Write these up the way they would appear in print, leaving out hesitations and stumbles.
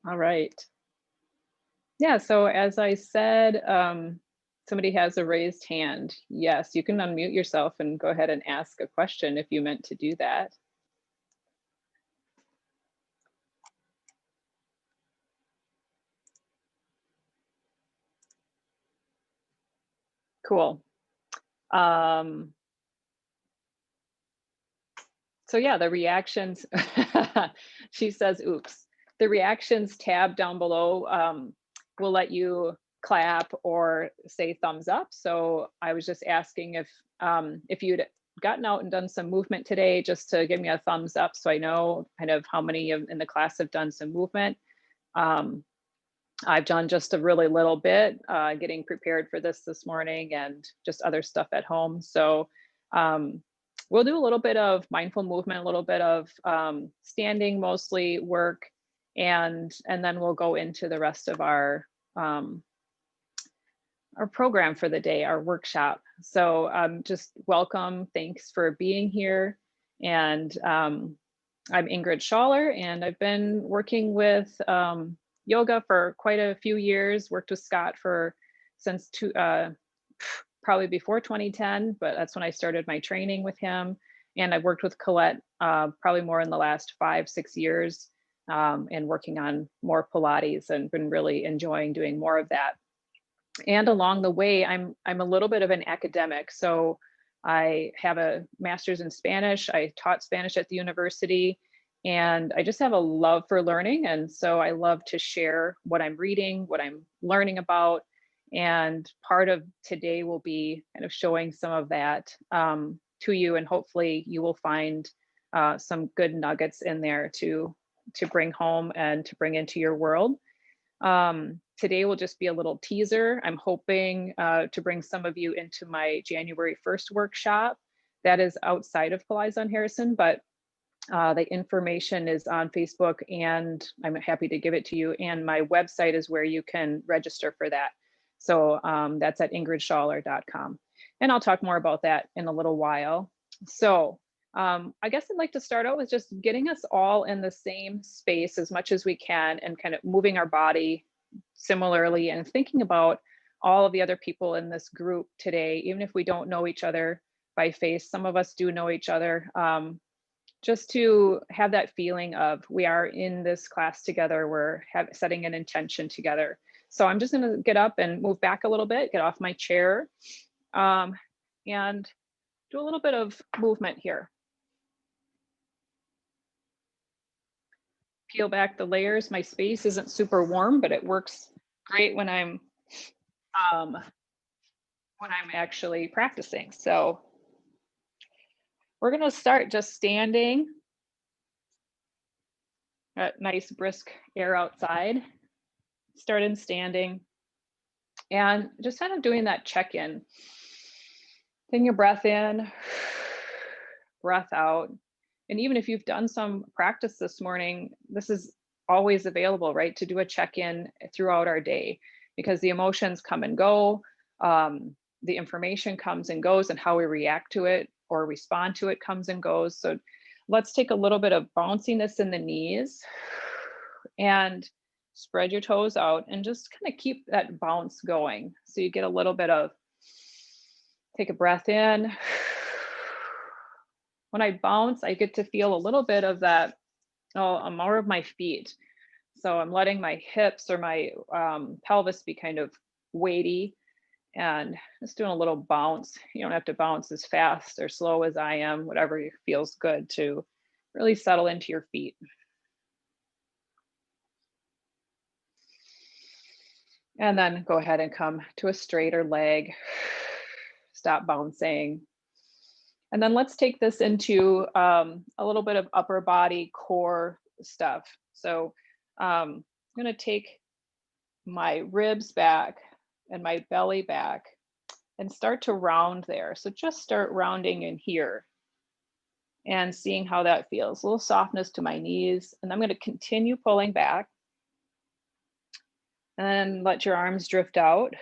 All right. Yeah, so as I said, somebody has a raised hand. Yes, you can unmute yourself and go ahead and ask a question if you meant to do that. Cool. Um, so yeah, the reactions, she says, oops. The reactions tab down below will let you clap or say thumbs up. So I was just asking if you'd gotten out and done some movement today, just to give me a thumbs up so I know kind of how many in the class have done some movement. Um, I've done just a really little bit, getting prepared for this morning and just other stuff at home. So um, we'll do a little bit of mindful movement, a little bit of standing, mostly work, and then we'll go into the rest of um, our program for the day, our workshop. So just welcome. Thanks for being here. And I'm Ingrid Schaller, and I've been working with yoga for quite a few years. Worked with Scott for since probably before 2010, but that's when I started my training with him. And I've worked with Colette probably more in the last 5, 6 years, and working on more Pilates, and been really enjoying doing more of that. And along the way, I'm a little bit of an academic. So I have a master's in Spanish. I taught Spanish at the university, and I just have a love for learning. And so I love to share what I'm reading, what I'm learning about. And part of today will be kind of showing some of that to you, and hopefully you will find some good nuggets in there to bring home and to bring into your world. Today will just be a little teaser. I'm hoping to bring some of you into my January 1st workshop. That is outside of Pilates on Harrison, but the information is on Facebook, and I'm happy to give it to you. And my website is where you can register for that. So that's at ingridschaller.com. And I'll talk more about that in a little while. So I guess I'd like to start out with just getting us all in the same space as much as we can, and kind of moving our body similarly, and thinking about all of the other people in this group today, even if we don't know each other by face. Some of us do know each other. Just to have that feeling of we are in this class together, we're setting an intention together. So I'm just going to get up and move back a little bit, get off my chair, and do a little bit of movement here. Peel back the layers. My space isn't super warm, but it works great um, when I'm actually practicing. So we're going to start just standing. Nice brisk air outside. Start in standing, and just kind of doing that check-in. Taking your breath in, breath out. And even if you've done some practice this morning, this is always available, right? To do a check-in throughout our day, because the emotions come and go. The information comes and goes, and how we react to it or respond to it comes and goes. So let's take a little bit of bounciness in the knees, and spread your toes out, and just kind of keep that bounce going. So you get a little bit of, take a breath in. When I bounce, I get to feel a little bit of that, more of my feet. So I'm letting my hips or my pelvis be kind of weighty, and just doing a little bounce. You don't have to bounce as fast or slow as I am, whatever feels good to really settle into your feet. And then go ahead and come to a straighter leg. Stop bouncing. And then let's take this into a little bit of upper body core stuff. So I'm going to take my ribs back and my belly back and start to round there. So just start rounding in here and seeing how that feels. A little softness to my knees. And I'm going to continue pulling back. And then let your arms drift out.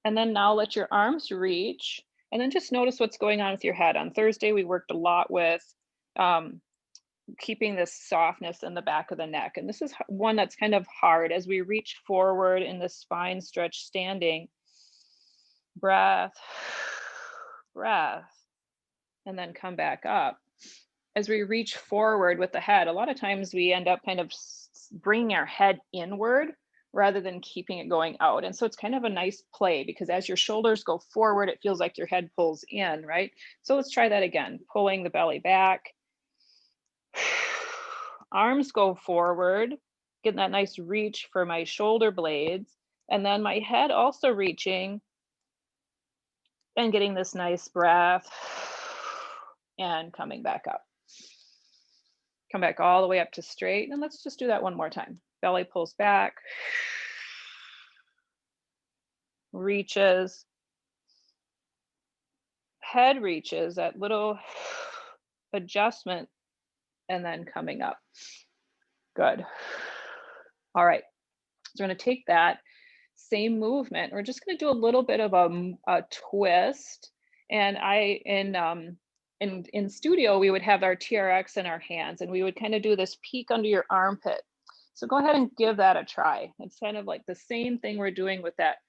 And then now let your arms reach, and then just notice what's going on with your head. On Thursday, we worked a lot with keeping this softness in the back of the neck. And this is one that's kind of hard as we reach forward in the spine stretch standing. Breath, breath, and then come back up. As we reach forward with the head, a lot of times we end up kind of bringing our head inward rather than keeping it going out. And so it's kind of a nice play because as your shoulders go forward, it feels like your head pulls in, right? So let's try that again. Pulling the belly back. Arms go forward, getting that nice reach for my shoulder blades. And then my head also reaching and getting this nice breath and coming back up. Come back all the way up to straight. And let's just do that one more time. Belly pulls back, reaches, head reaches, that little adjustment, and then coming up. Good. All right. So we're going to take that same movement. We're just going to do a little bit of a twist. And in studio, we would have our TRX in our hands and we would kind of do this peek under your armpit. So go ahead and give that a try. It's kind of like the same thing we're doing with that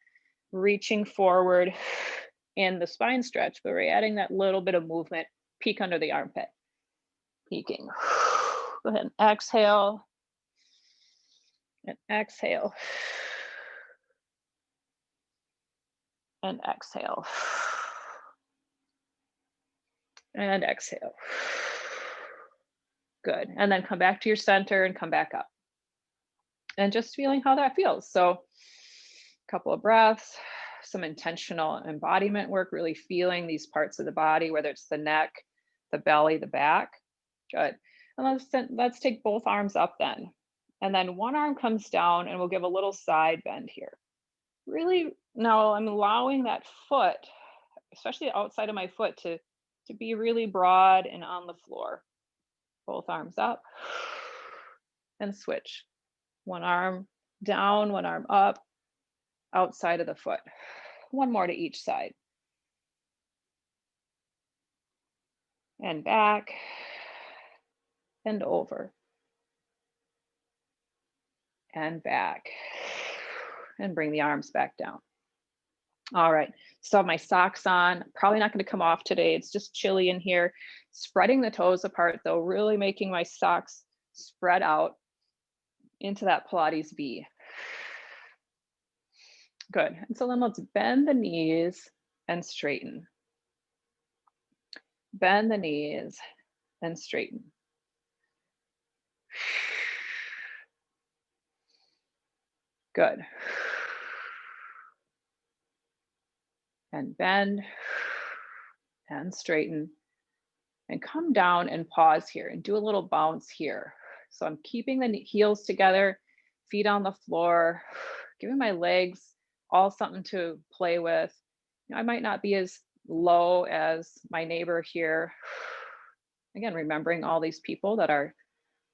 reaching forward in the spine stretch, but we're adding that little bit of movement, peek under the armpit, peeking. Go ahead and exhale and exhale and exhale and exhale. Good. And then come back to your center and come back up. And just feeling how that feels. So a couple of breaths, some intentional embodiment work, really feeling these parts of the body, whether it's the neck, the belly, the back. Good. And let's take both arms up then. And then one arm comes down and we'll give a little side bend here. Really, now I'm allowing that foot, especially outside of my foot, to be really broad and on the floor. Both arms up and switch. One arm down, one arm up, outside of the foot. One more to each side. And back and over. And back. And bring the arms back down. All right, so I have my socks on, probably not going to come off today. It's just chilly in here. Spreading the toes apart though, really making my socks spread out into that Pilates V. Good, and so then let's bend the knees and straighten. Bend the knees and straighten. Good. And bend and straighten and come down and pause here and do a little bounce here. So I'm keeping the heels together, feet on the floor, giving my legs all something to play with. I might not be as low as my neighbor here. Again, remembering all these people that are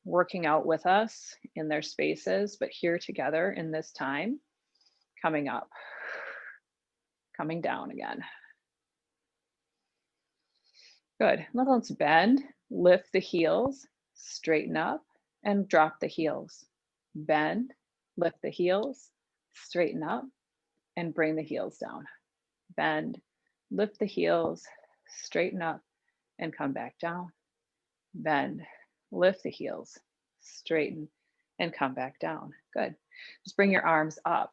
working out with us in their spaces, but here together in this time, coming up, coming down again. Good. Now let's bend, lift the heels, straighten up, and drop the heels. Bend, lift the heels, straighten up, and bring the heels down. Bend, lift the heels, straighten up, and come back down. Bend, lift the heels, straighten, and come back down. Good. Just bring your arms up.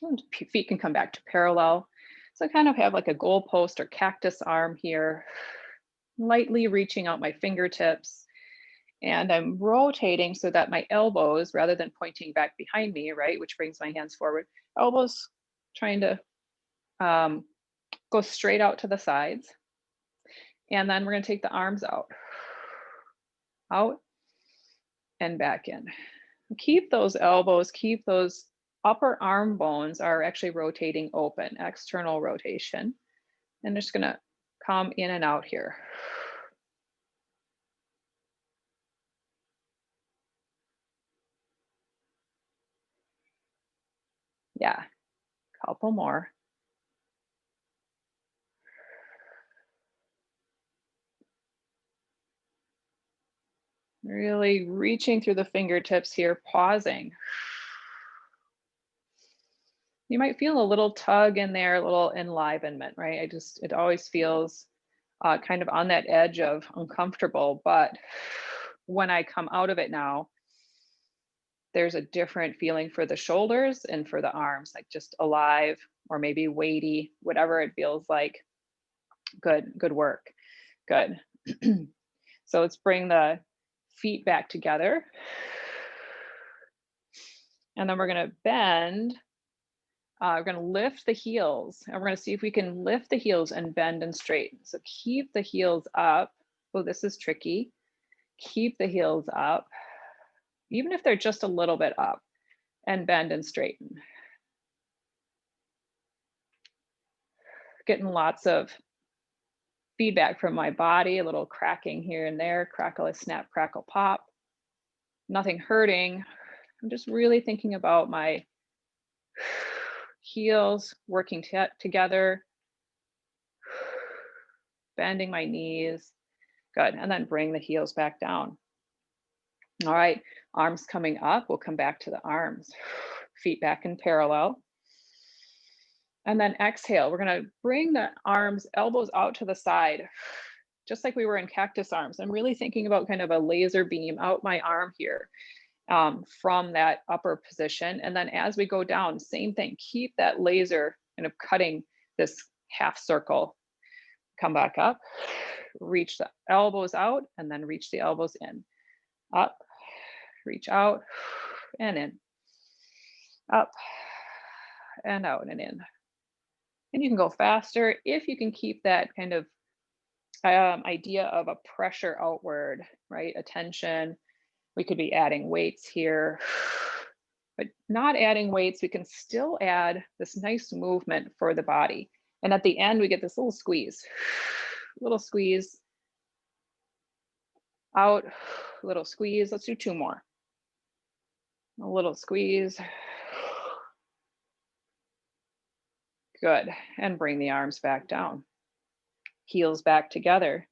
And feet can come back to parallel. So I kind of have like a goalpost or cactus arm here, lightly reaching out my fingertips. And I'm rotating so that my elbows, rather than pointing back behind me, right, which brings my hands forward, elbows trying to go straight out to the sides. And then we're going to take the arms out and back in. Keep those elbows, keep those upper arm bones are actually rotating open, external rotation. And just going to come in and out here. Yeah, couple more. Really reaching through the fingertips here, pausing. You might feel a little tug in there, a little enlivenment, right? It always feels kind of on that edge of uncomfortable. But when I come out of it now, there's a different feeling for the shoulders and for the arms, like just alive or maybe weighty, whatever it feels like. Good, good work. Good. So let's bring the feet back together. And then we're going to bend. We're going to lift the heels, and we're going to see if we can lift the heels and bend and straighten. So keep the heels up. Oh, this is tricky. Keep the heels up, even if they're just a little bit up, and bend and straighten. Getting lots of feedback from my body, a little cracking here and there, crackle, a snap, crackle, pop. Nothing hurting. I'm just really thinking about my heels working together, bending my knees. Good. And then bring the heels back down. All right. Arms coming up. We'll come back to the arms. Feet back in parallel. And then exhale. We're going to bring the arms, elbows out to the side, just like we were in cactus arms. I'm really thinking about kind of a laser beam out my arm here from that upper position. And then as we go down, same thing. Keep that laser kind of cutting this half circle. Come back up, reach the elbows out, and then reach the elbows in. Up, reach out, and in. Up, and out and in. And you can go faster if you can keep that kind of idea of a pressure outward, right? Attention. We could be adding weights here, but not adding weights. We can still add this nice movement for the body. And at the end, we get this little squeeze out, little squeeze. Let's do two more. A little squeeze. Good. And bring the arms back down. Heels back together,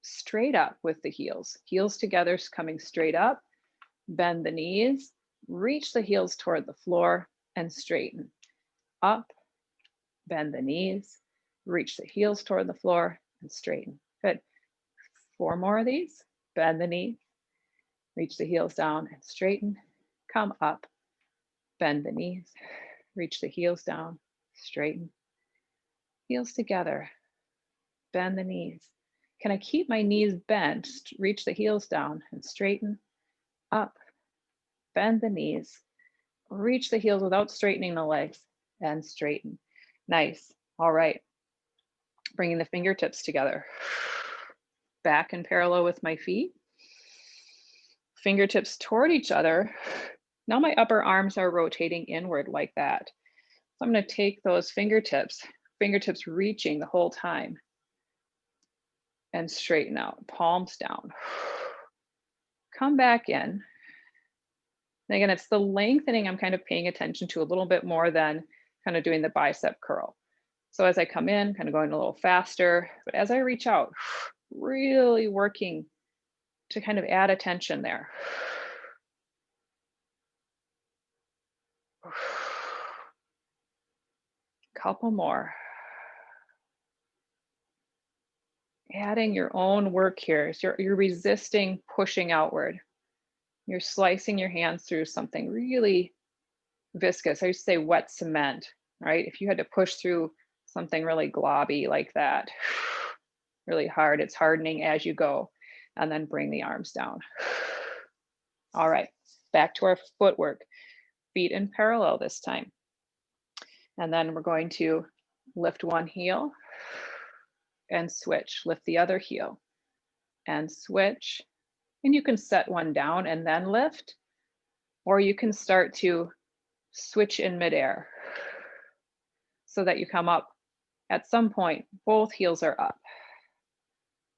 straight up with the heels. Heels together, coming straight up. Bend the knees, reach the heels toward the floor and straighten. Up, bend the knees, reach the heels toward the floor and straighten. Good. 4 more of these. Bend the knees, reach the heels down and straighten. Come up, bend the knees, reach the heels down, straighten. Heels together, bend the knees. Can I keep my knees bent? Reach the heels down and straighten. Up, bend the knees, reach the heels without straightening the legs and straighten. Nice. All right. Bringing the fingertips together. Back in parallel with my feet. Fingertips toward each other. Now my upper arms are rotating inward like that. So I'm going to take those fingertips reaching the whole time and straighten out, palms down. Come back in. And again, it's the lengthening I'm kind of paying attention to a little bit more than kind of doing the bicep curl. So as I come in, kind of going a little faster, but as I reach out, really working to kind of add attention there. Couple more. Adding your own work here. So you're resisting pushing outward. You're slicing your hands through something really viscous. I used to say wet cement, right? If you had to push through something really globby like that, really hard, it's hardening as you go. And then bring the arms down. All right, back to our footwork. Feet in parallel this time. And then we're going to lift one heel and switch. Lift the other heel and switch. And you can set one down and then lift, or you can start to switch in midair so that you come up. At some point, both heels are up.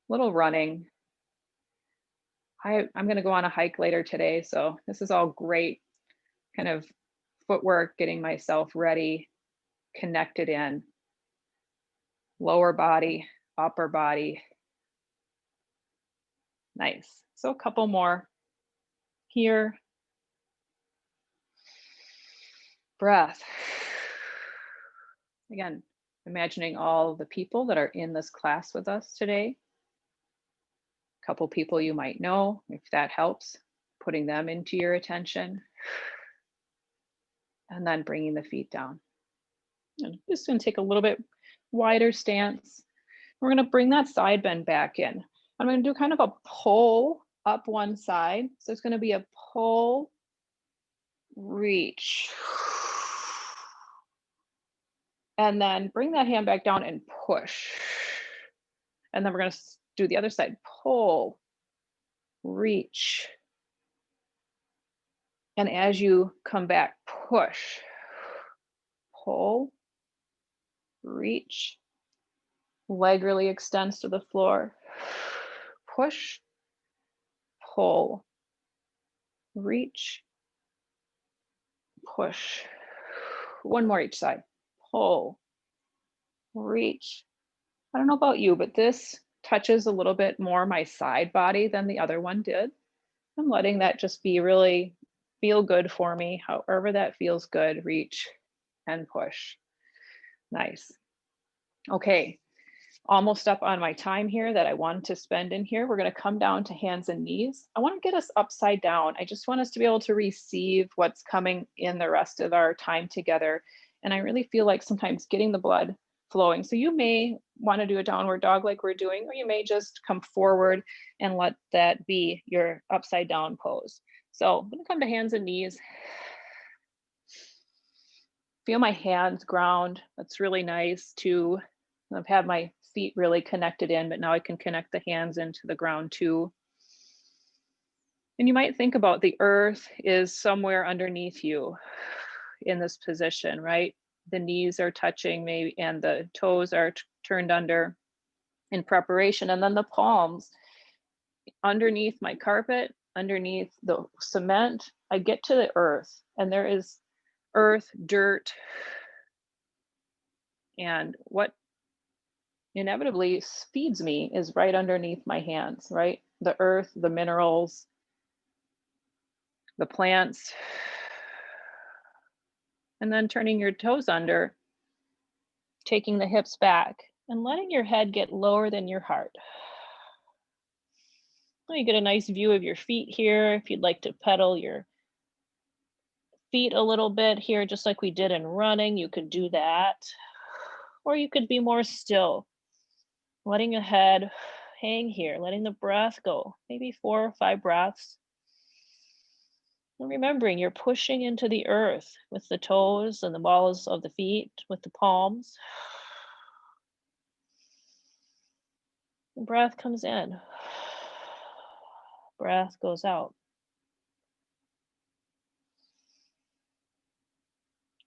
Little running. I'm going to go on a hike later today, so this is all great kind of footwork, getting myself ready, connected in. Lower body, upper body. Nice. So a couple more. here. Breath. Again, imagining all the people that are in this class with us today. A couple people you might know, if that helps, putting them into your attention. And then bringing the feet down. And just going to take a little bit wider stance. We're going to bring that side bend back in. I'm going to do kind of a pull up one side. So it's going to be a pull, reach, and then bring that hand back down and push. And then we're going to do the other side, pull, reach. And as you come back, push, pull, reach. Leg really extends to the floor. Push, pull, reach, push. One more each side. Pull, reach. I don't know about you, but this touches a little bit more my side body than the other one did. I'm letting that just be really feel good for me. However that feels good, reach and push. Nice. Okay, almost up on my time here that I wanted to spend in here. We're going to come down to hands and knees. I want to get us upside down. I just want us to be able to receive what's coming in the rest of our time together. And I really feel like sometimes getting the blood flowing. So you may want to do a downward dog like we're doing, or you may just come forward and let that be your upside down pose. So I'm going to come to hands and knees. Feel my hands ground. That's really nice too. I've had my feet really connected in, but now I can connect the hands into the ground too. And you might think about the earth is somewhere underneath you in this position, right? The knees are touching maybe, and the toes are turned under in preparation. And then the palms underneath my carpet, underneath the cement, I get to the earth, and there is earth, dirt, and what inevitably feeds me is right underneath my hands, right? The earth, the minerals, the plants, and then turning your toes under, taking the hips back and letting your head get lower than your heart. You get a nice view of your feet here. If you'd like to pedal your feet a little bit here, just like we did in running, you could do that. Or you could be more still, letting your head hang here, letting the breath go, maybe 4 or 5 breaths. And remembering you're pushing into the earth with the toes and the balls of the feet, with the palms. The breath comes in, breath goes out.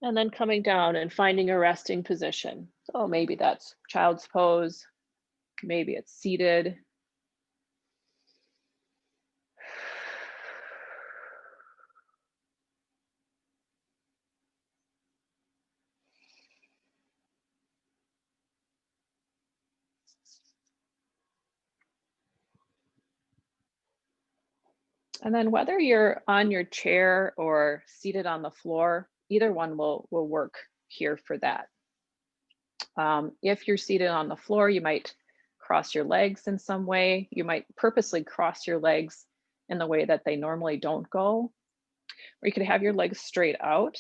And then coming down and finding a resting position. So maybe that's child's pose, maybe it's seated. And then whether you're on your chair or seated on the floor, either one will work here for that. If you're seated on the floor, you might cross your legs in some way. You might purposely cross your legs in the way that they normally don't go. Or you could have your legs straight out.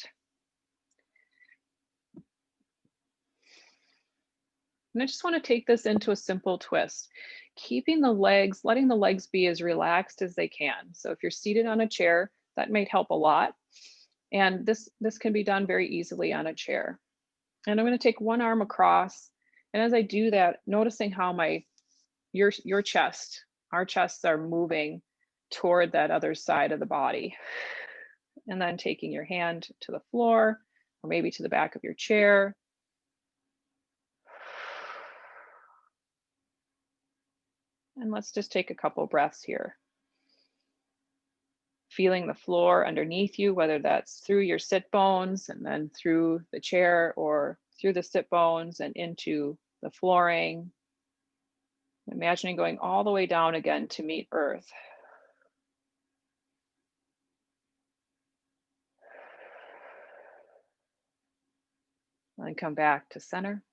And I just want to take this into a simple twist, keeping the legs, letting the legs be as relaxed as they can. So if you're seated on a chair, that might help a lot. And this can be done very easily on a chair. And I'm going to take one arm across. And as I do that, noticing how your chest, our chests are moving toward that other side of the body. And then taking your hand to the floor or maybe to the back of your chair. And let's just take a couple breaths here. Feeling the floor underneath you, whether that's through your sit bones and then through the chair or through the sit bones and into the flooring. Imagining going all the way down again to meet earth. And come back to center.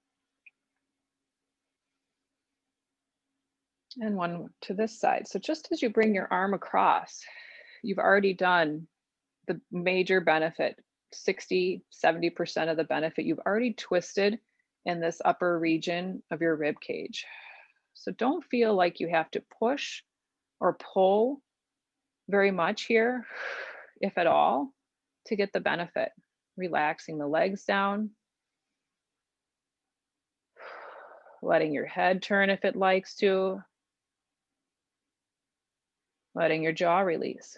And one to this side. So just as you bring your arm across, you've already done the major benefit, 60, 70% of the benefit. You've already twisted in this upper region of your rib cage. So don't feel like you have to push or pull very much here, if at all, to get the benefit. Relaxing the legs down, letting your head turn if it likes to, letting your jaw release.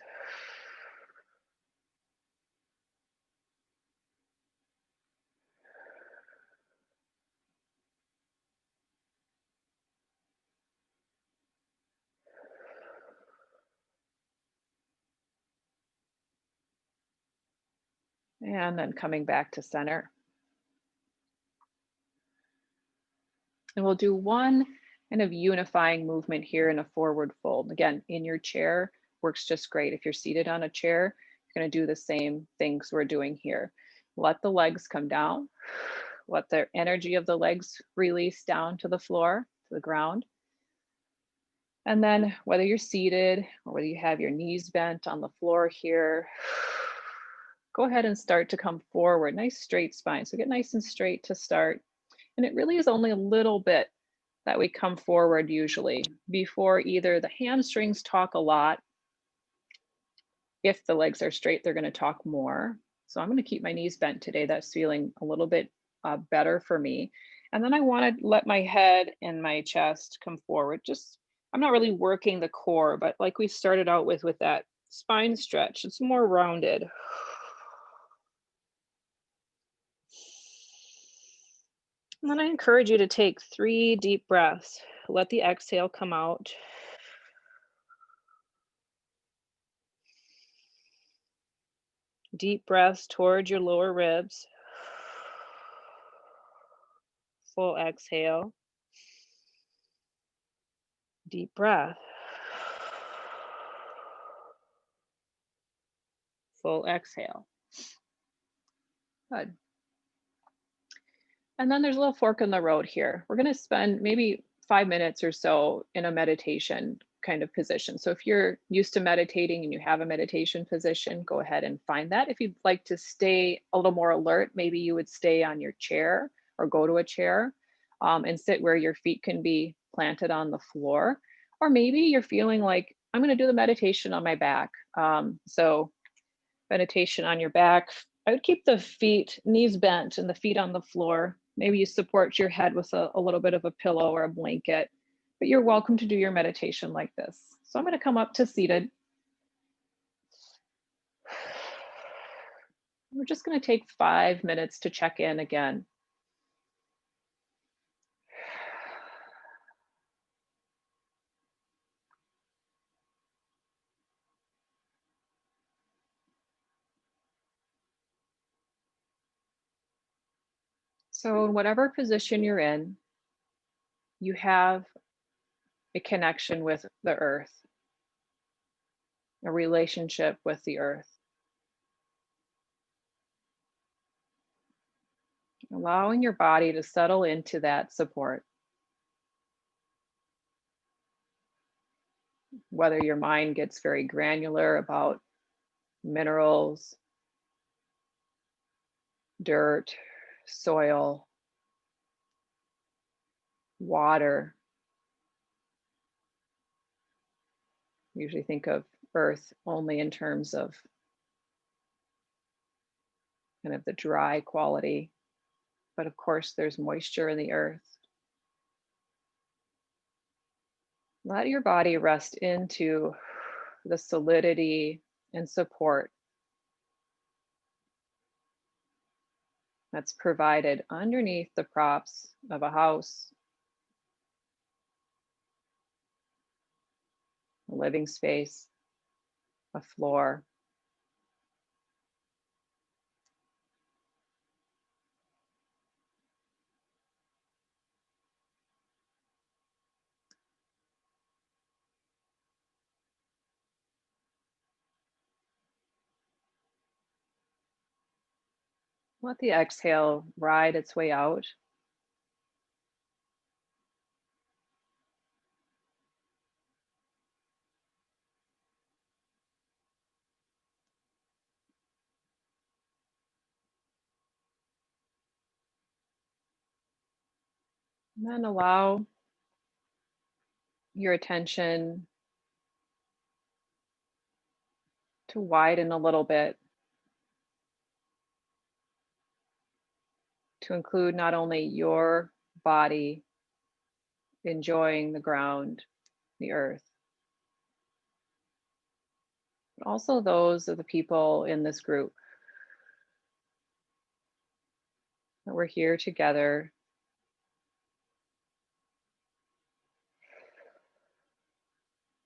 And then coming back to center. And we'll do one kind of unifying movement here in a forward fold. Again, in your chair works just great. If you're seated on a chair, you're going to do the same things we're doing here. Let the legs come down. Let the energy of the legs release down to the floor, to the ground. And then whether you're seated or whether you have your knees bent on the floor here, go ahead and start to come forward. Nice straight spine. So get nice and straight to start. And it really is only a little bit that we come forward usually before either the hamstrings talk a lot. If the legs are straight, they're going to talk more. So I'm going to keep my knees bent today. That's feeling a little bit better for me. And then I want to let my head and my chest come forward. Just, I'm not really working the core, but like we started out with that spine stretch, it's more rounded. And then I encourage you to take 3 deep breaths. Let the exhale come out. Deep breaths towards your lower ribs. Full exhale. Deep breath. Full exhale. Good. And then there's a little fork in the road here. We're going to spend maybe 5 minutes or so in a meditation kind of position. So if you're used to meditating and you have a meditation position, go ahead and find that. If you'd like to stay a little more alert, maybe you would stay on your chair or go to a chair and sit where your feet can be planted on the floor. Or maybe you're feeling like, I'm going to do the meditation on my back. So meditation on your back. I would keep the feet, knees bent and the feet on the floor. Maybe you support your head with a little bit of a pillow or a blanket, but you're welcome to do your meditation like this. So I'm going to come up to seated. We're just going to take 5 minutes to check in again. So in whatever position you're in, you have a connection with the earth, a relationship with the earth. Allowing your body to settle into that support. Whether your mind gets very granular about minerals, dirt, soil, water. We usually think of earth only in terms of kind of the dry quality, but of course there's moisture in the earth. Let your body rest into the solidity and support that's provided underneath the props of a house, a living space, a floor. Let the exhale ride its way out. And then allow your attention to widen a little bit to include not only your body enjoying the ground, the earth, but also those of the people in this group that we're here together,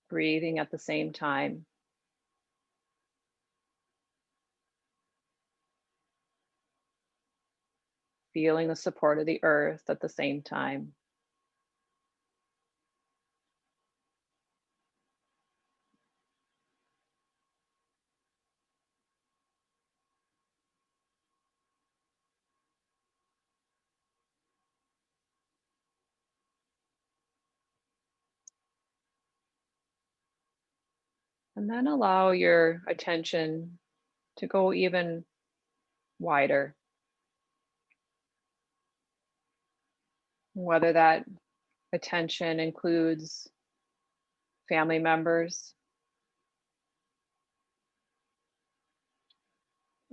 breathing at the same time, feeling the support of the earth at the same time. And then allow your attention to go even wider, whether that attention includes family members,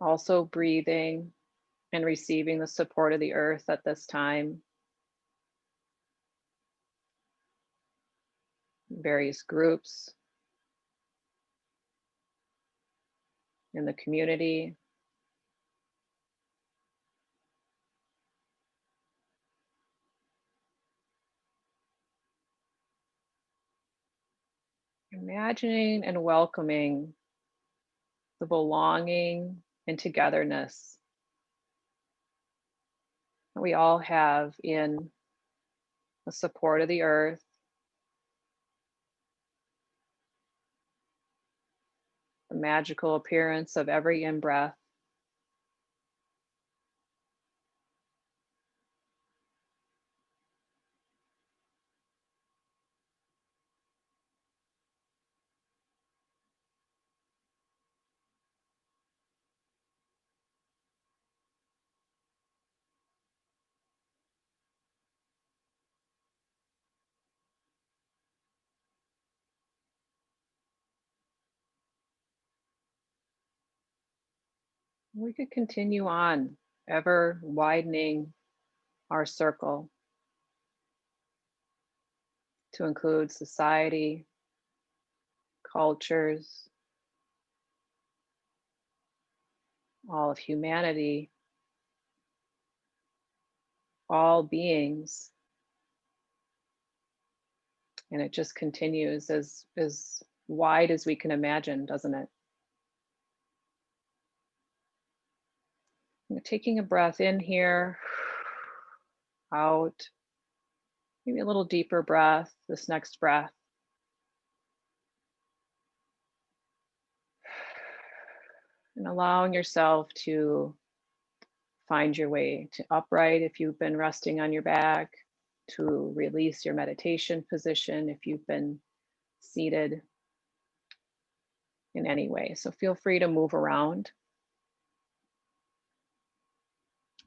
also breathing and receiving the support of the earth at this time, various groups in the community. Imagining and welcoming the belonging and togetherness that we all have in the support of the earth, the magical appearance of every in breath. We could continue on, ever widening our circle to include society, cultures, all of humanity, all beings. And it just continues as wide as we can imagine, doesn't it? Taking a breath in here, out, maybe a little deeper breath, this next breath. And allowing yourself to find your way to upright if you've been resting on your back, to release your meditation position if you've been seated in any way. So feel free to move around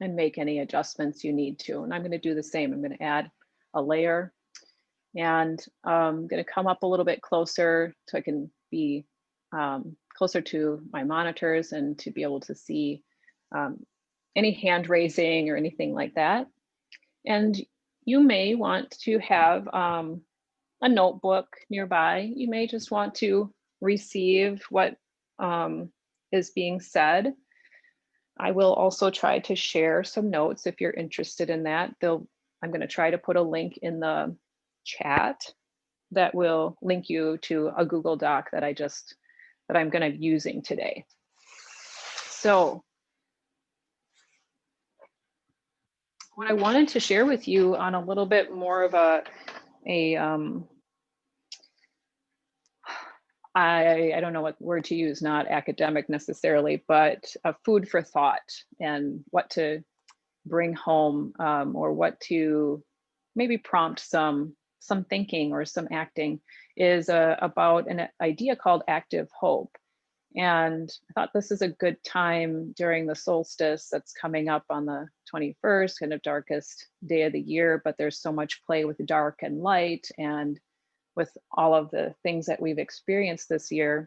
and make any adjustments you need to. And I'm going to do the same. I'm going to add a layer and I'm going to come up a little bit closer so I can be closer to my monitors and to be able to see any hand raising or anything like that. And you may want to have a notebook nearby. You may just want to receive what is being said. I will also try to share some notes if you're interested in that. I'm going to try to put a link in the chat that will link you to a Google Doc that I'm going to be using today. So what I wanted to share with you on a little bit more of a I don't know what word to use, not academic necessarily, but a food for thought and what to bring home, or what to maybe prompt some thinking or some acting is about an idea called active hope. And I thought this is a good time during the solstice that's coming up on the 21st, kind of darkest day of the year, but there's so much play with dark and light and with all of the things that we've experienced this year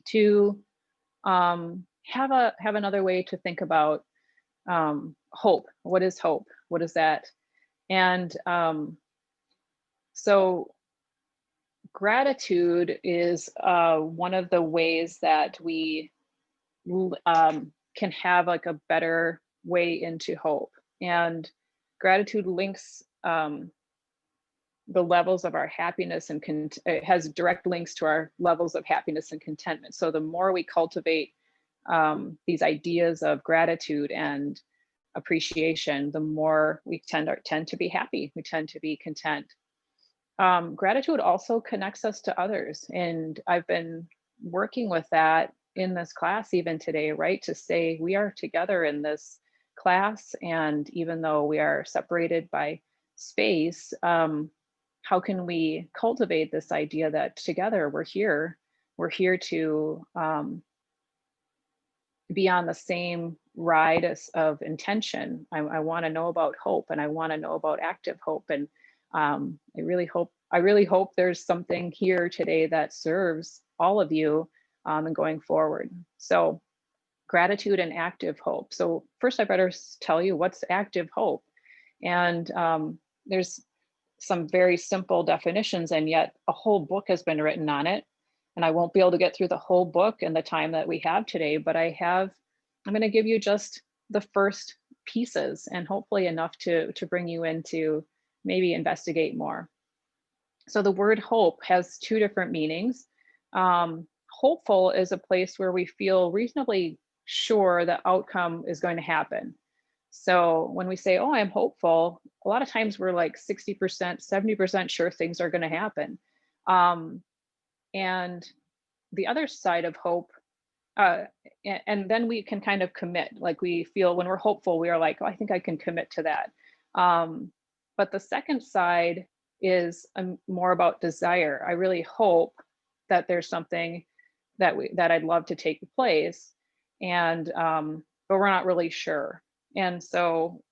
to have another way to think about hope. What is hope? What is that? And so gratitude is one of the ways that we can have like a better way into hope. And gratitude links the levels of our happiness and it has direct links to our levels of happiness and contentment. So the more we cultivate these ideas of gratitude and appreciation, the more we tend to be happy. We tend to be content. Gratitude also connects us to others, and I've been working with that in this class even today, right? To say we are together in this class, and even though we are separated by space, how can we cultivate this idea that together we're here to be on the same ride of intention. I want to know about hope, and I want to know about active hope. And I really hope there's something here today that serves all of you and going forward. So gratitude and active hope. So first I better tell you what's active hope. And there's some very simple definitions, and yet a whole book has been written on it. And I won't be able to get through the whole book in the time that we have today, but I'm going to give you just the first pieces and hopefully enough to bring you into maybe investigate more. So the word hope has two different meanings. Hopeful is a place where we feel reasonably sure the outcome is going to happen. So when we say, oh, I'm hopeful, a lot of times we're like 60%, 70% sure things are going to happen. And the other side of hope, and then we can kind of commit, like we feel when we're hopeful, we are like, oh, I think I can commit to that. But the second side is more about desire. I really hope that there's something that I'd love to take place, and but we're not really sure. And so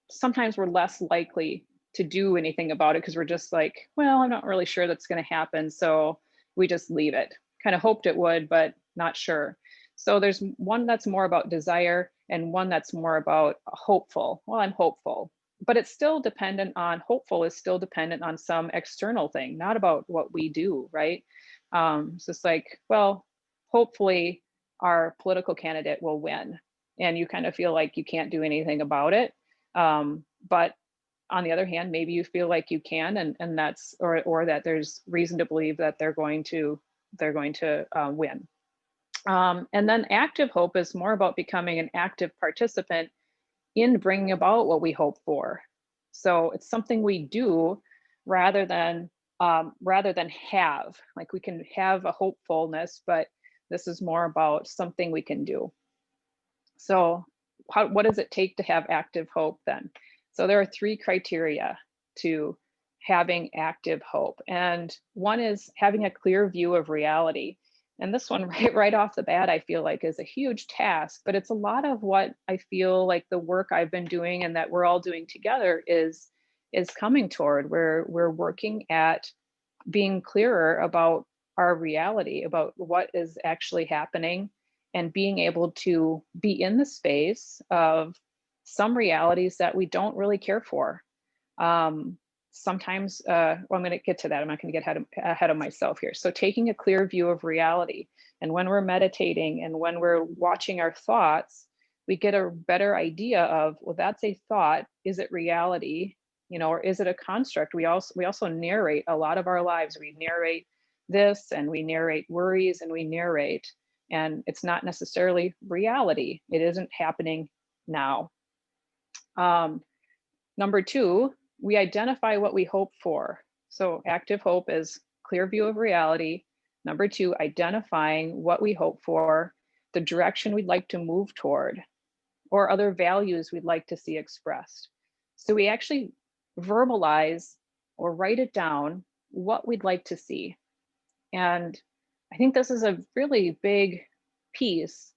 sometimes we're less likely to do anything about it because we're just like, well, I'm not really sure that's going to happen, so we just leave it. Kind of hoped it would, but not sure. So there's one that's more about desire and one that's more about hopeful. Well, I'm hopeful, but it's still dependent on, hopeful is still dependent on some external thing, not about what we do, right? So it's like, well, hopefully our political candidate will win. And you kind of feel like you can't do anything about it. But on the other hand, maybe you feel like you can, and that's, or that there's reason to believe that they're going to win. And then active hope is more about becoming an active participant in bringing about what we hope for. So it's something we do rather than have. Like we can have a hopefulness, but this is more about something we can do. So what does it take to have active hope then? So there are three criteria to having active hope. And one is having a clear view of reality. And this one right off the bat, I feel like is a huge task, but it's a lot of what I feel like the work I've been doing and that we're all doing together is coming toward, where we're working at being clearer about our reality, about what is actually happening, and being able to be in the space of some realities that we don't really care for. Sometimes, well, I'm going to get to that. I'm not going to get ahead of myself here. So taking a clear view of reality. And when we're meditating and when we're watching our thoughts, we get a better idea of, well, that's a thought. Is it reality? Or is it a construct? We also narrate a lot of our lives. We narrate this, and we narrate worries, and we narrate, and it's not necessarily reality. It isn't happening now. Number two, we identify what we hope for. So active hope is clear view of reality. Number two, identifying what we hope for, the direction we'd like to move toward, or other values we'd like to see expressed. So we actually verbalize or write it down what we'd like to see. And I think this is a really big piece,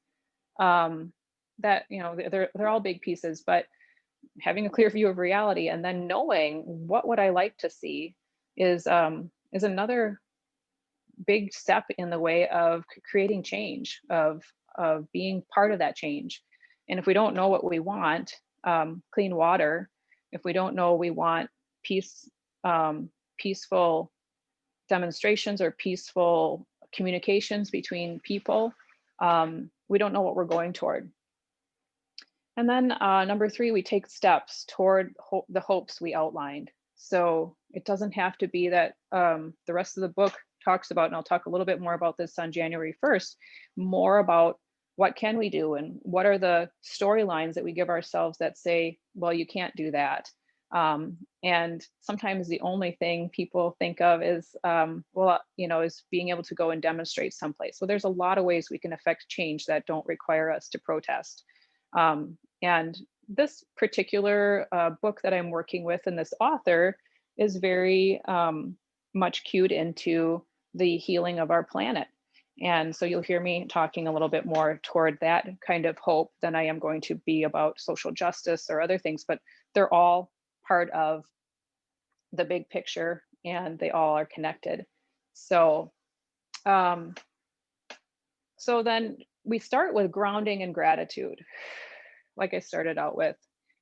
um, that, they're all big pieces, but having a clear view of reality and then knowing what would I like to see is another big step in the way of creating change, of being part of that change. And if we don't know what we want, clean water, if we don't know we want peace, peaceful demonstrations or peaceful communications between people, we don't know what we're going toward. And then number three, we take steps toward the hopes we outlined. So it doesn't have to be that the rest of the book talks about, and I'll talk a little bit more about this on January 1st, more about what can we do and what are the storylines that we give ourselves that say, well, you can't do that. And sometimes the only thing people think of is, is being able to go and demonstrate someplace. So there's a lot of ways we can affect change that don't require us to protest. And this particular book that I'm working with and this author is very much cued into the healing of our planet. And so you'll hear me talking a little bit more toward that kind of hope than I am going to be about social justice or other things, but they're all part of the big picture and they all are connected. So, um, so then we start with grounding and gratitude. Like I started out with,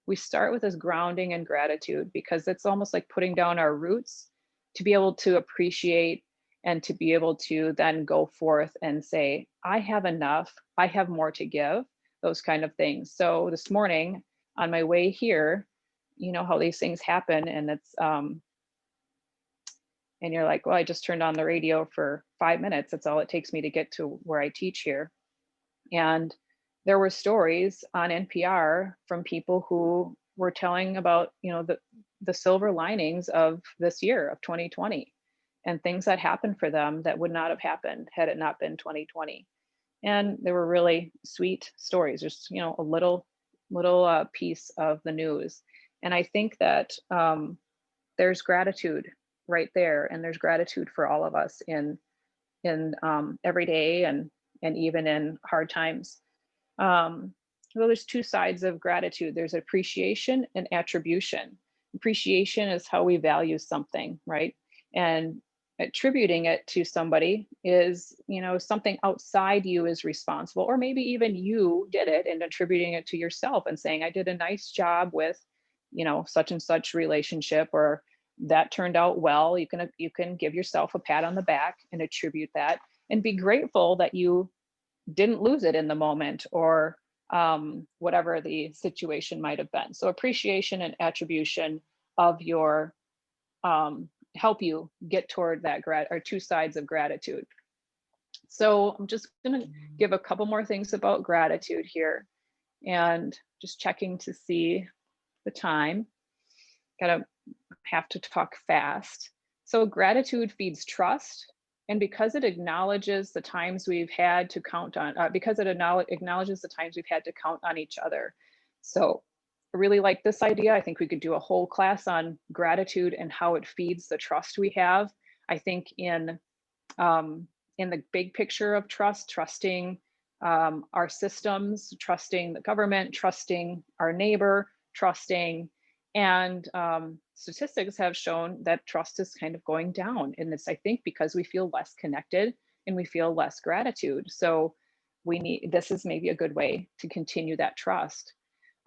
we start with this grounding and gratitude because it's almost like putting down our roots to be able to appreciate and to be able to then go forth and say, I have enough, I have more to give, those kind of things. So this morning on my way here, you know how these things happen, and it's and you're like, well, I just turned on the radio for 5 minutes. That's all it takes me to get to where I teach here. And there were stories on NPR from people who were telling about, the silver linings of this year of 2020 and things that happened for them that would not have happened had it not been 2020. And they were really sweet stories, just, a little piece of the news. And I think that there's gratitude right there, and there's gratitude for all of us in every day and even in hard times. Well, there's two sides of gratitude. There's appreciation and attribution. Appreciation is how we value something, right? And attributing it to somebody is, something outside you is responsible, or maybe even you did it and attributing it to yourself and saying, I did a nice job with, such and such relationship, or that turned out well. You can give yourself a pat on the back and attribute that and be grateful that you didn't lose it in the moment, or whatever the situation might have been. So appreciation and attribution of your help you get toward that or two sides of gratitude. So I'm just going to give a couple more things about gratitude here, and just checking to see the time. Gotta have to talk fast. So gratitude feeds trust. And because it acknowledges the times we've had to count on, because it acknowledges the times we've had to count on each other. So I really like this idea. I think we could do a whole class on gratitude and how it feeds the trust we have. I think in the big picture of trust, trusting our systems, trusting the government, trusting our neighbor, trusting, and statistics have shown that trust is kind of going down. And it's, I think, because we feel less connected and we feel less gratitude. So this is maybe a good way to continue that trust.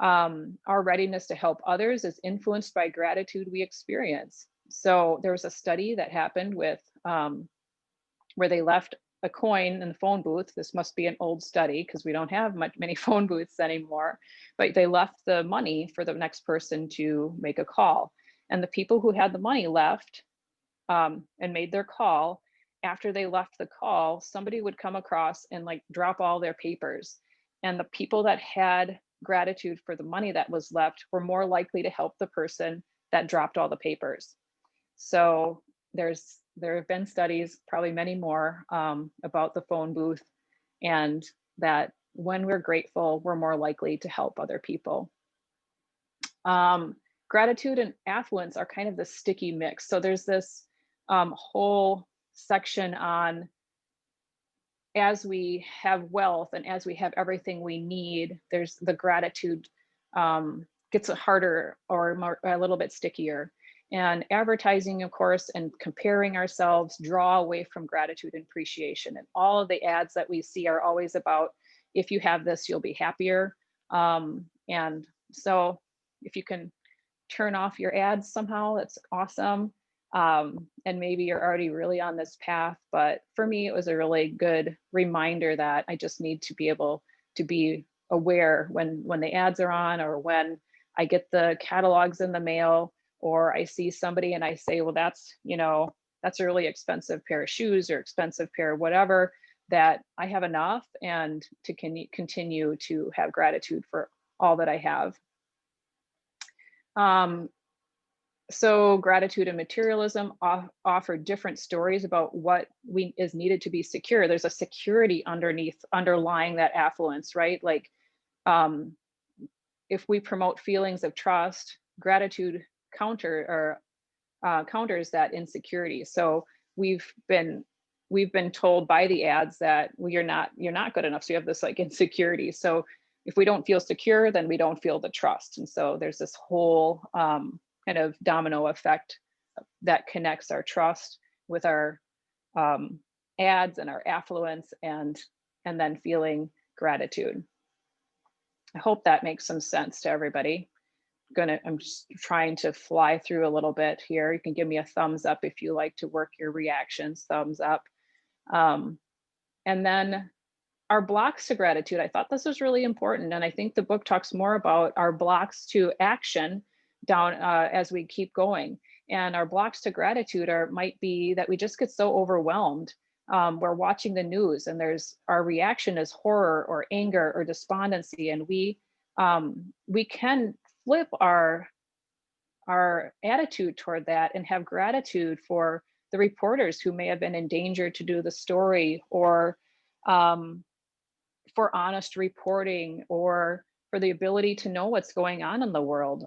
Our readiness to help others is influenced by gratitude we experience. So there was a study that happened with where they left a coin in the phone booth. This must be an old study because we don't have many phone booths anymore, but they left the money for the next person to make a call. And the people who had the money left and made their call, after they left the call, somebody would come across and like drop all their papers. And the people that had gratitude for the money that was left were more likely to help the person that dropped all the papers. So there's there have been studies, probably many more, about the phone booth, and that when we're grateful, we're more likely to help other people. Um, Gratitude and affluence are kind of the sticky mix. So there's this whole section on, as we have wealth and as we have everything we need, there's the gratitude gets harder or more, a little bit stickier. And advertising, of course, and comparing ourselves draw away from gratitude and appreciation. And all of the ads that we see are always about, if you have this, you'll be happier. And so if you can turn off your ads somehow, that's awesome. And maybe you're already really on this path, but for me, it was a really good reminder that I just need to be able to be aware when the ads are on, or when I get the catalogs in the mail, or I see somebody and I say, well, that's, that's a really expensive pair of shoes or expensive pair of whatever, that I have enough, and to continue to have gratitude for all that I have. Um, so gratitude and materialism offer different stories about what we is needed to be secure. There's a security underlying that affluence, right? Like, um, if we promote feelings of trust, gratitude counters that insecurity. So we've been we've been told by the ads that, well, you're not good enough. So you have this like insecurity. So if we don't feel secure, then we don't feel the trust. And so there's this whole kind of domino effect that connects our trust with our um, ads and our affluence, and then feeling gratitude. I hope that makes some sense to everybody. I'm just trying to fly through a little bit here. You can give me a thumbs up if you like to work your reactions, thumbs up. Um, and then our blocks to gratitude. I thought this was really important. And I think the book talks more about our blocks to action down as we keep going. And our blocks to gratitude might be that we just get so overwhelmed. We're watching the news and there's our reaction is horror or anger or despondency. And we can flip our attitude toward that and have gratitude for the reporters who may have been in danger to do the story, or um, for honest reporting, or for the ability to know what's going on in the world.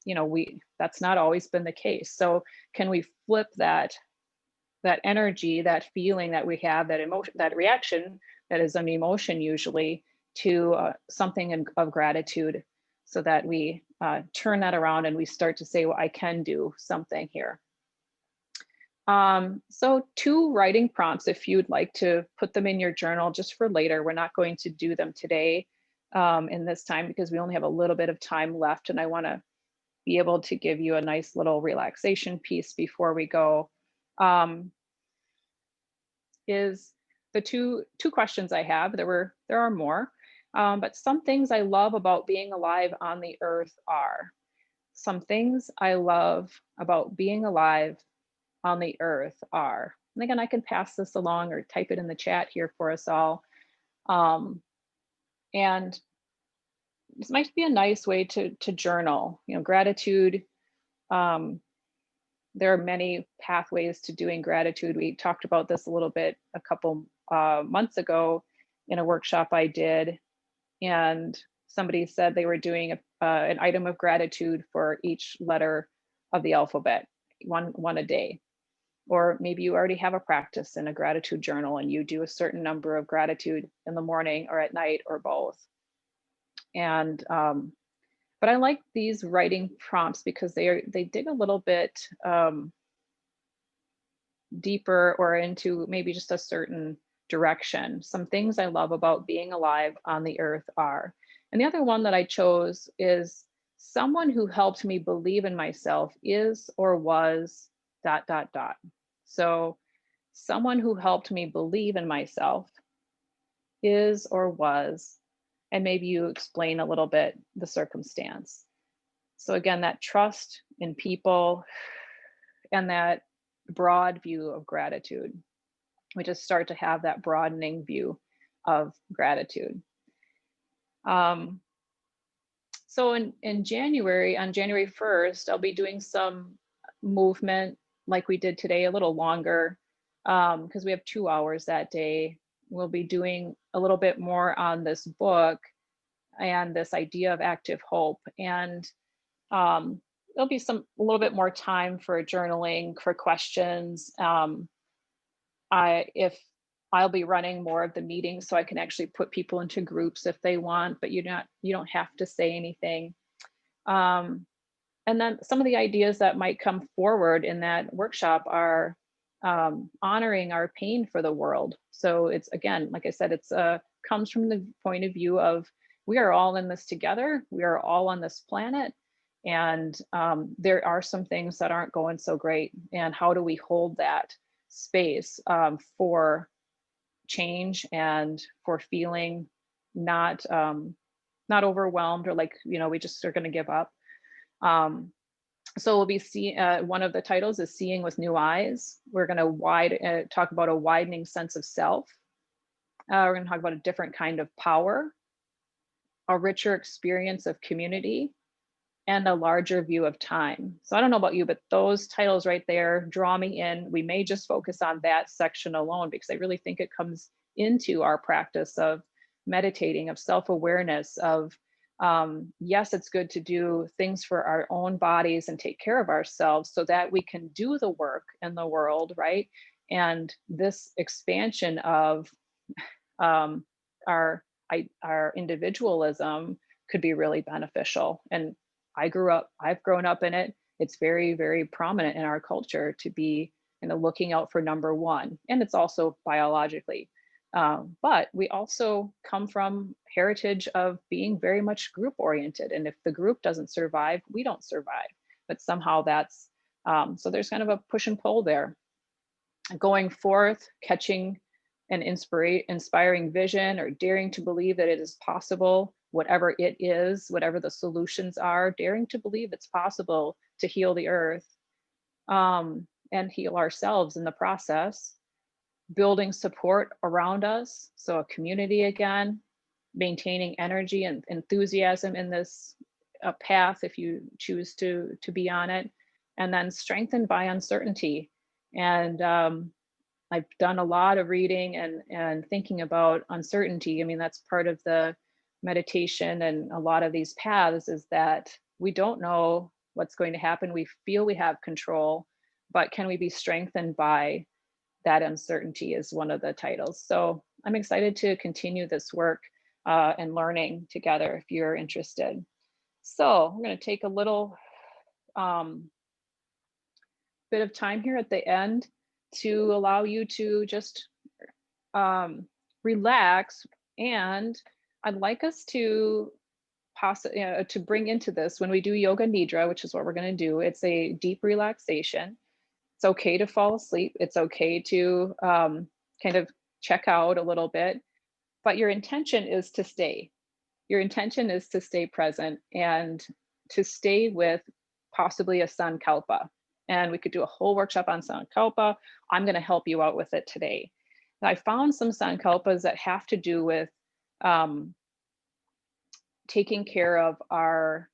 We that's not always been the case. So can we flip that energy, that feeling that we have, that emotion, that reaction that is an emotion usually, to something of gratitude, so that we turn that around and we start to say, well, I can do something here. So 2 writing prompts, if you'd like to put them in your journal just for later. We're not going to do them today in this time, because we only have a little bit of time left, and I want to be able to give you a nice little relaxation piece before we go. Um, is the two questions I have. There are more, but some things I love about being alive on the earth are. Some things I love about being alive on the earth are. And again, I can pass this along or type it in the chat here for us all. And this might be a nice way to journal. Gratitude. Um, there are many pathways to doing gratitude. We talked about this a little bit a couple months ago in a workshop I did, and somebody said they were doing an item of gratitude for each letter of the alphabet, one a day. Or maybe you already have a practice in a gratitude journal and you do a certain number of gratitude in the morning or at night or both. And but I like these writing prompts because they dig a little bit deeper, or into maybe just a certain direction. Some things I love about being alive on the earth are. And the other one that I chose is, someone who helped me believe in myself is or was ... So someone who helped me believe in myself is or was, and maybe you explain a little bit the circumstance. So again, that trust in people and that broad view of gratitude. We just start to have that broadening view of gratitude. So in January, on January 1st, I'll be doing some movement like we did today, a little longer, because we have 2 hours that day. We'll be doing a little bit more on this book and this idea of active hope. And there'll be a little bit more time for journaling, for questions. If I'll be running more of the meetings, so I can actually put people into groups if they want, but you don't have to say anything. Um, and then some of the ideas that might come forward in that workshop are honoring our pain for the world. So it's, again, like I said, it's comes from the point of view of we are all in this together. We are all on this planet, and there are some things that aren't going so great. And how do we hold that space for change and for feeling not not overwhelmed, or like, we just are going to give up. um, so we'll be seeing, one of the titles is Seeing with New Eyes. We're going to talk about a widening sense of self. We're going to talk about a different kind of power, a richer experience of community, and a larger view of time. So I don't know about you, but those titles right there draw me in. We may just focus on that section alone, because I really think it comes into our practice of meditating, of self-awareness, of yes, it's good to do things for our own bodies and take care of ourselves so that we can do the work in the world, right? And this expansion of um, our our individualism could be really beneficial. And I've grown up in it. It's very, very prominent in our culture to be, looking out for number one. And it's also biologically. But we also come from heritage of being very much group oriented. And if the group doesn't survive, we don't survive. But somehow that's, so there's kind of a push and pull there. Going forth, catching an inspiring vision, or daring to believe that it is possible, whatever it is, whatever the solutions are, daring to believe it's possible to heal the earth, and heal ourselves in the process. Building support around us, so a community again, maintaining energy and enthusiasm in this path if you choose to be on it, and then strengthened by uncertainty. And I've done a lot of reading and thinking about uncertainty. I mean, that's part of the meditation and a lot of these paths, is that we don't know what's going to happen. We feel we have control, but can we be strengthened by that uncertainty, is one of the titles. So I'm excited to continue this work and learning together if you're interested. So we're going to take a little um, bit of time here at the end to allow you to just um, relax. And I'd like us to to bring into this, when we do yoga nidra, which is what we're going to do, it's a deep relaxation. It's okay to fall asleep. It's okay to kind of check out a little bit, but your intention is to stay. Your intention is to stay present and to stay with possibly a sankalpa. And we could do a whole workshop on sankalpa. I'm going to help you out with it today. I found some sankalpas that have to do with um, taking care of our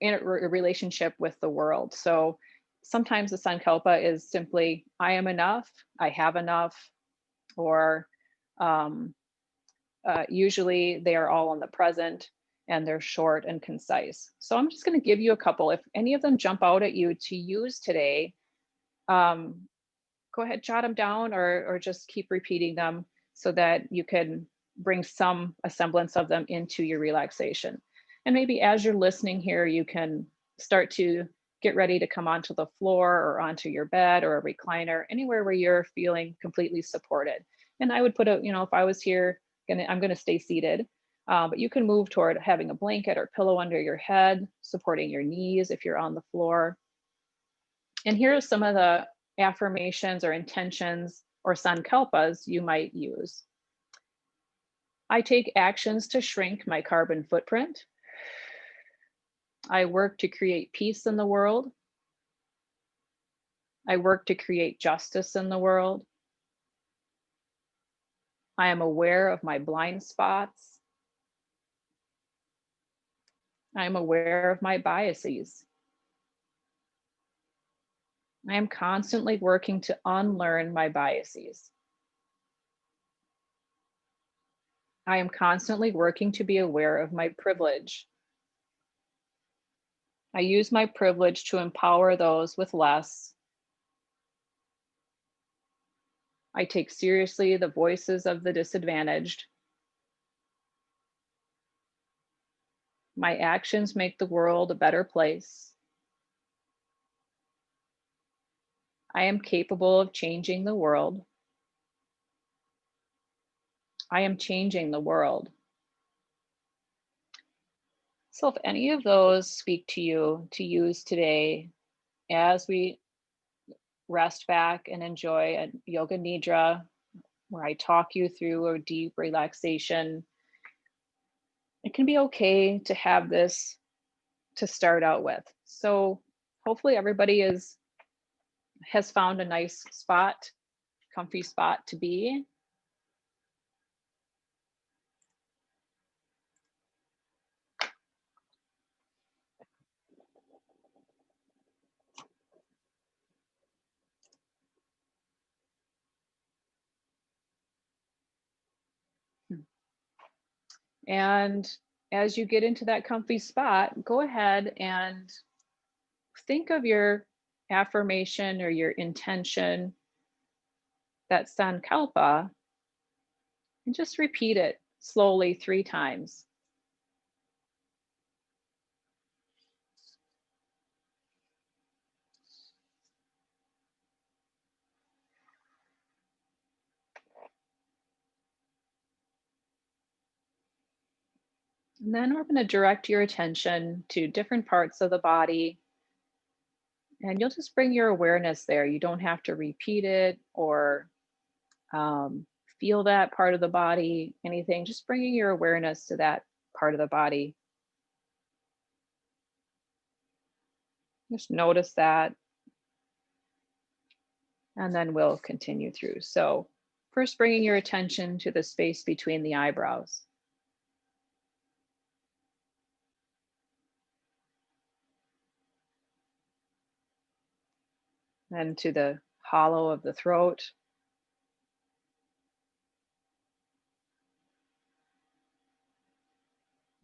relationship with the world. So sometimes the sankalpa is simply, I am enough, I have enough, or um, usually they are all in the present, and they're short and concise. So I'm just going to give you a couple. If any of them jump out at you to use today, um, go ahead, jot them down, or just keep repeating them so that you can bring some a semblance of them into your relaxation. And maybe as you're listening here, you can start to get ready to come onto the floor or onto your bed or a recliner, anywhere where you're feeling completely supported. And I would put if I was here, I'm gonna stay seated. But you can move toward having a blanket or pillow under your head, supporting your knees if you're on the floor. And here are some of the affirmations or intentions or sankalpas you might use. I take actions to shrink my carbon footprint. I work to create peace in the world. I work to create justice in the world. I am aware of my blind spots. I am aware of my biases. I am constantly working to unlearn my biases. I am constantly working to be aware of my privilege. I use my privilege to empower those with less. I take seriously the voices of the disadvantaged. My actions make the world a better place. I am capable of changing the world. I am changing the world. So, if any of those speak to you to use today as we rest back and enjoy a yoga nidra, where I talk you through a deep relaxation, it can be okay to have this to start out with. So, hopefully, everybody has found a nice spot, comfy spot to be. And as you get into that comfy spot, go ahead and think of your affirmation or your intention, that sankalpa, and just repeat it slowly 3 times. And then we're going to direct your attention to different parts of the body, and you'll just bring your awareness there. You don't have to repeat it or um, feel that part of the body, anything, just bringing your awareness to that part of the body. Just notice that, and then we'll continue through. So, first, bringing your attention to the space between the eyebrows, then to the hollow of the throat,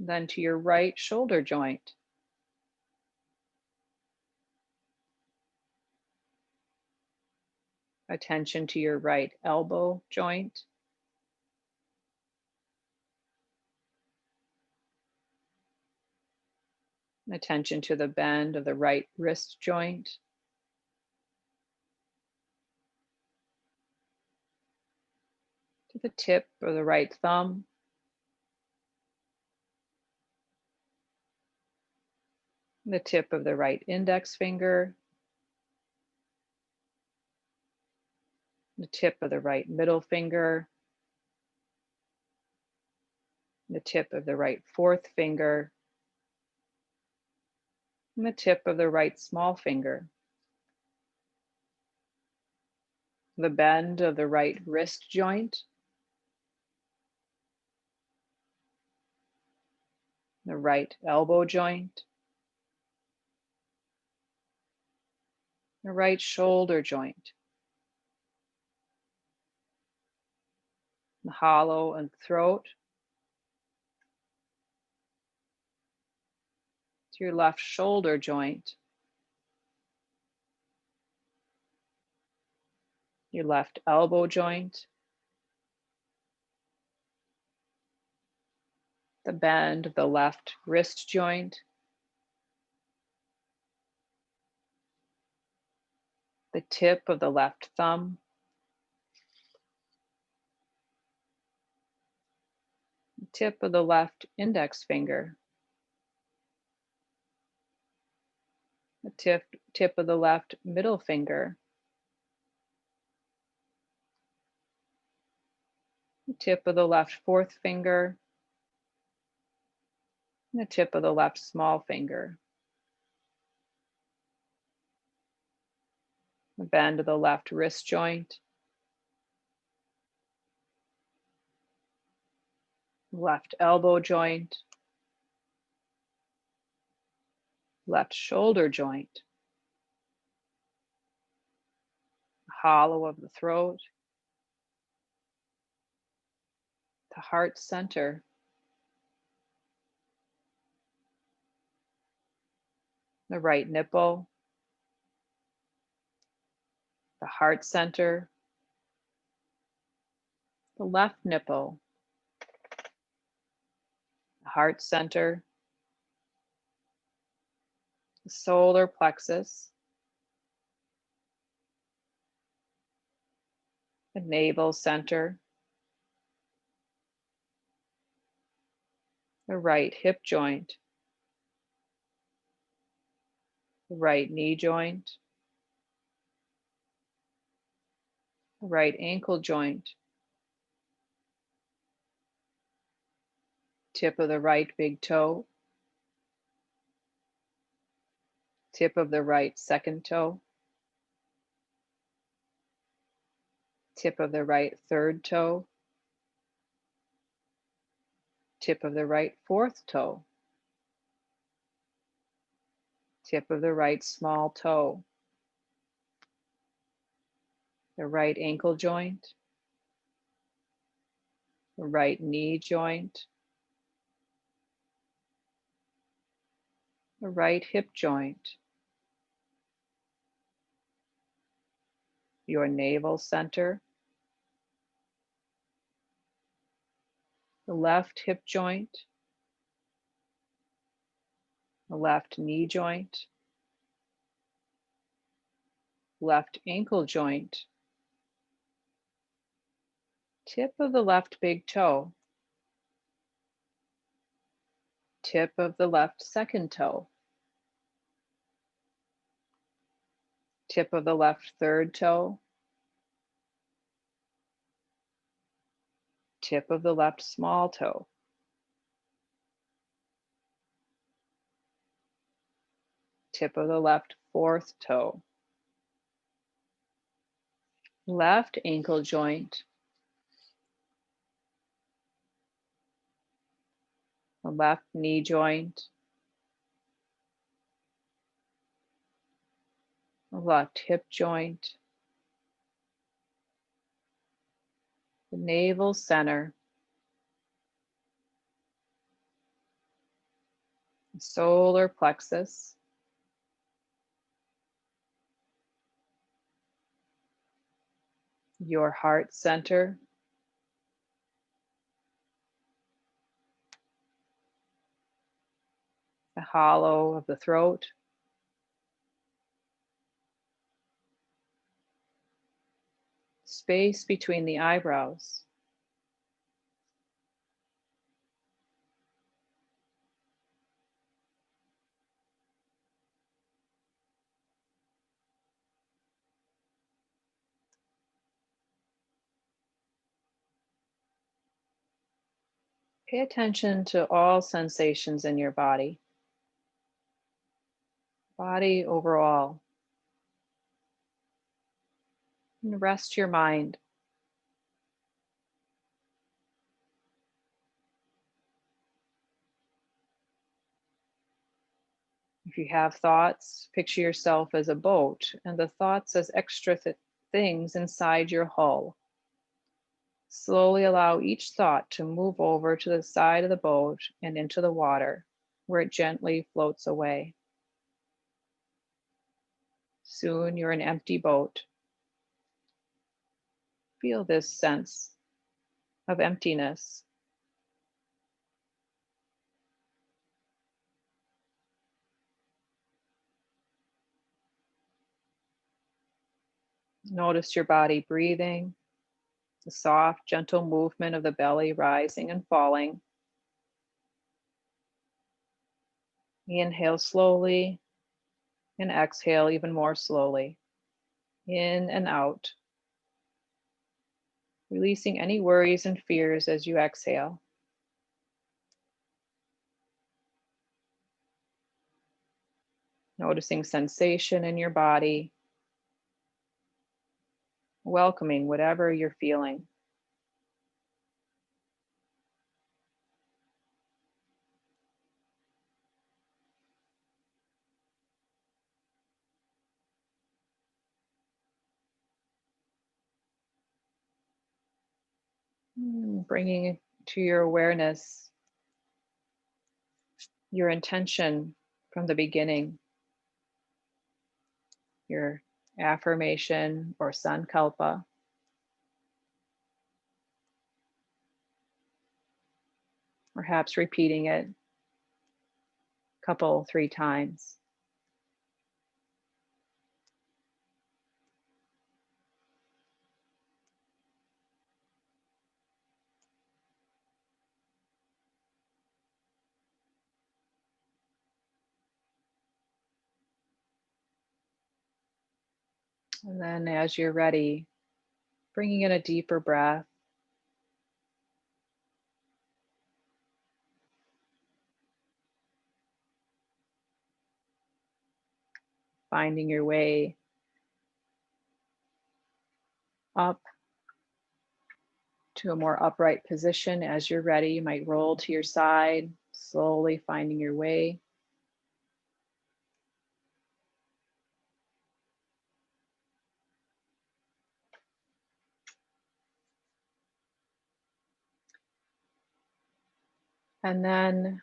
then to your right shoulder joint, attention to your right elbow joint, attention to the bend of the right wrist joint, to the tip of the right thumb, the tip of the right index finger, the tip of the right middle finger, the tip of the right fourth finger, and the tip of the right small finger, the bend of the right wrist joint, the right elbow joint, the right shoulder joint, the hollow and throat, to your left shoulder joint, your left elbow joint, the bend of the left wrist joint, the tip of the left thumb, the tip of the left index finger, the tip of the left middle finger, the tip of the left fourth finger, and the tip of the left small finger, the bend of the left wrist joint, left elbow joint, left shoulder joint, hollow of the throat, the heart center, the right nipple, the heart center, the left nipple, the heart center, the solar plexus, the navel center, the right hip joint, the right knee joint, the right ankle joint, tip of the right big toe, tip of the right second toe, tip of the right third toe, tip of the right fourth toe, tip of the right small toe, the right ankle joint, the right knee joint, the right hip joint, your navel center, the left hip joint, the left knee joint, left ankle joint, tip of the left big toe, tip of the left second toe, tip of the left third toe, tip of the left small toe, tip of the left fourth toe, left ankle joint, the left knee joint, the left hip joint, the navel center, the solar plexus, your heart center, the hollow of the throat, space between the eyebrows, pay attention to all sensations in your body overall, and rest your mind. If you have thoughts, picture yourself as a boat and the thoughts as extra things inside your hull. Slowly allow each thought to move over to the side of the boat and into the water, where it gently floats away. Soon you're an empty boat. Feel this sense of emptiness. Notice your body breathing, the soft, gentle movement of the belly rising and falling. Inhale slowly and exhale even more slowly. In and out, releasing any worries and fears as you exhale. Noticing sensation in your body, welcoming whatever you're feeling. Bringing to your awareness your intention from the beginning, your affirmation or sankalpa. Perhaps repeating it a couple, 3 times. And then as you're ready, bringing in a deeper breath. Finding your way up to a more upright position. As you're ready, you might roll to your side, slowly finding your way. And then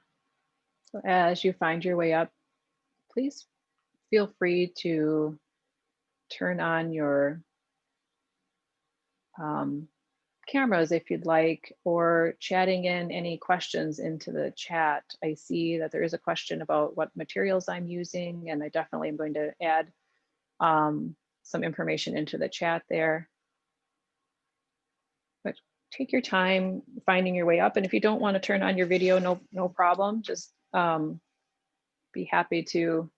as you find your way up, please feel free to turn on your cameras if you'd like, or chatting in any questions into the chat. I see that there is a question about what materials I'm using, and I definitely am going to add some information into the chat there. But take your time finding your way up, and if you don't want to turn on your video, no problem. Just be happy to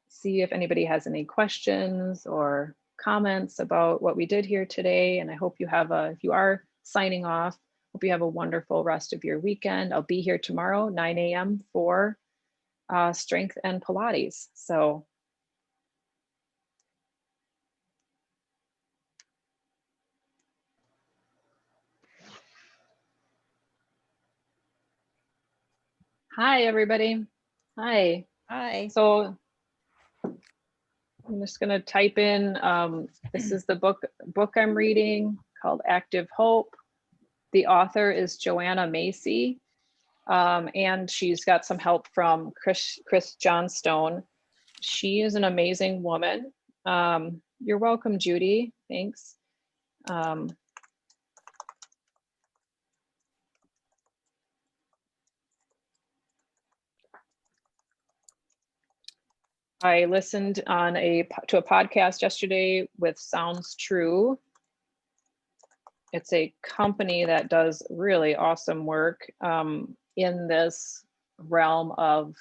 see if anybody has any questions or comments about what we did here today. And I hope you have if you are signing off, hope you have a wonderful rest of your weekend. I'll be here tomorrow, 9 a.m. for strength and Pilates. So hi, everybody. Hi. Hi. So I'm just going to type in, this is the book I'm reading called Active Hope. The author is Joanna Macy, and she's got some help from Chris Johnstone. She is an amazing woman. You're welcome, Judy. Thanks. I listened to a podcast yesterday with Sounds True. It's a company that does really awesome work in this realm of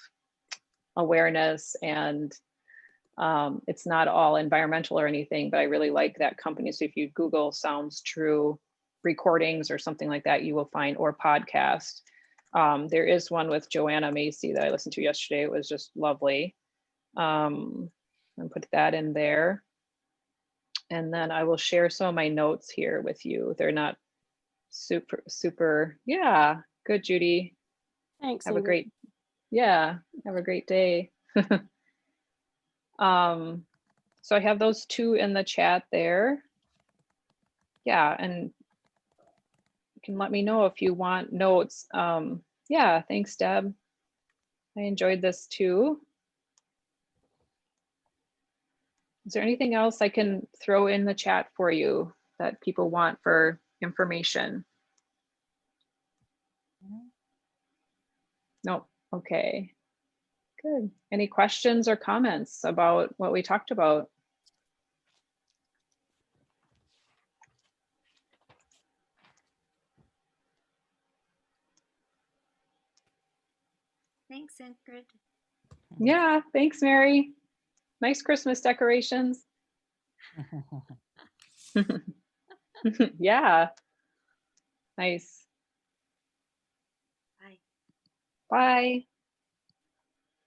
awareness, and it's not all environmental or anything, but I really like that company. So if you Google Sounds True recordings or something like that, you will find, or podcast. There is one with Joanna Macy that I listened to yesterday. It was just lovely. And put that in there. And then I will share some of my notes here with you. They're not super. Yeah, good, Judy. Thanks. Have a great day. So I have those 2 in the chat there. Yeah, and you can let me know if you want notes. Yeah, thanks, Deb. I enjoyed this too. Is there anything else I can throw in the chat for you that people want for information? Nope. Okay. Good. Any questions or comments about what we talked about? Thanks, Ingrid. Yeah, thanks, Mary. Nice Christmas decorations. Yeah. Nice. Bye.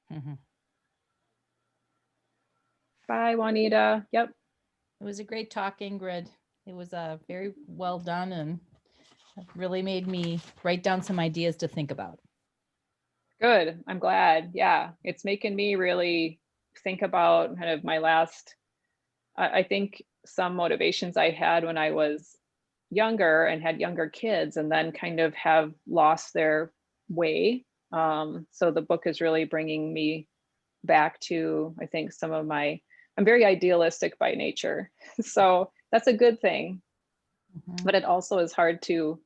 Bye. Bye, Juanita. Yep. It was a great talk, Ingrid. It was very well done and really made me write down some ideas to think about. Good. I'm glad. Yeah. It's making me really think about kind of my last I think some motivations I had when I was younger and had younger kids and then kind of have lost their way. So the book is really bringing me back to, I think, some of my, I'm very idealistic by nature. So that's a good thing, Mhm. but it also is hard to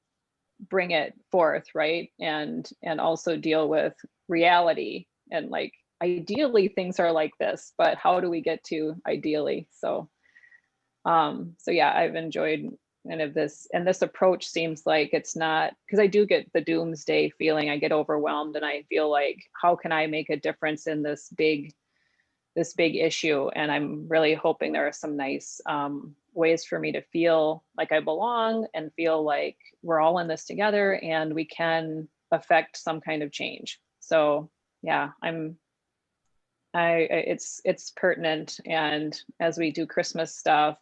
bring it forth, right? And also deal with reality and like ideally things are like this, but how do we get to ideally? So yeah, I've enjoyed kind of this, and this approach seems like it's not, because I do get the doomsday feeling. I get overwhelmed and I feel like, how can I make a difference in this big issue? And I'm really hoping there are some nice ways for me to feel like I belong and feel like we're all in this together and we can affect some kind of change. So yeah, it's pertinent. And as we do Christmas stuff,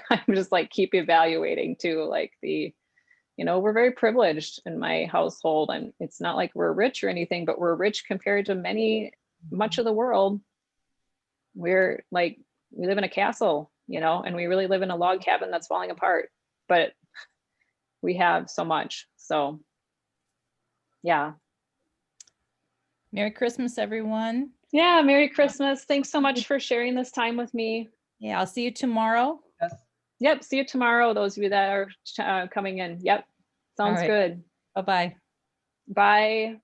I'm just like keep evaluating too, like we're very privileged in my household, and it's not like we're rich or anything, but we're rich compared to much of the world. We're like, we live in a castle, and we really live in a log cabin that's falling apart, but we have so much. So yeah. Merry Christmas, everyone. Yeah, Merry Christmas. Thanks so much for sharing this time with me. Yeah, I'll see you tomorrow. Yes. Yep, see you tomorrow, those of you that are coming in. Yep, All sounds right. good. Bye-bye. Bye.